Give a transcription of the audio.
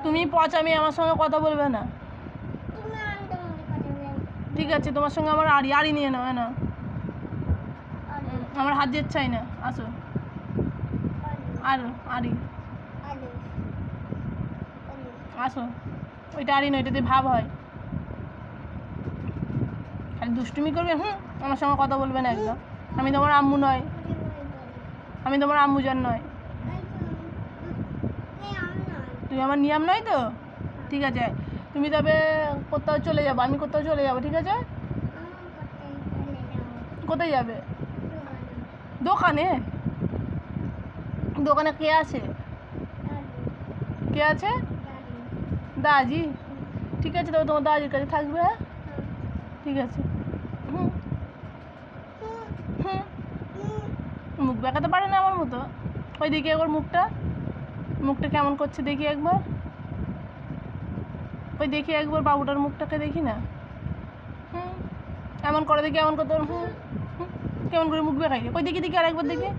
তুমি পচামি আমার সঙ্গে কথা বলবে না। ঠিক আছে, তোমার সঙ্গে আমার আড়ি নিয়ে নাও। না আমার হাত যেতে চাই না। আসো আর আড়ি আসো। ওইটা আড়ি নয়, এটাতে ভাব হয়। খালি দুষ্টুমি করবে। আমার সঙ্গে কথা বলবে না একদম। আমি তোমার আম্মু নয়, আমি তোমার আম্মুজান নয়। তুমি আমার নিয়ম নয় তো। ঠিক আছে, তুমি তবে কোথাও চলে যাবো, আমি কোথাও চলে যাবো। ঠিক আছে, কোথায় যাবে? দোকানে। দোকানে কে আছে? কে আছে? দাজি। ঠিক আছে, তবে তোমার দাজির কাছে থাকবে। ঠিক আছে। মুখ দেখাতে পারে না আমার মতো। ওই দেখি একবার মুখটা কেমন করছে দেখি একবার। ওই দেখি একবার বাবুটার মুখটাকে দেখি না। এমন করে দেখি, এমন করতে কেমন করে মুখ দেখাই। ওই দেখি আর একবার দেখি।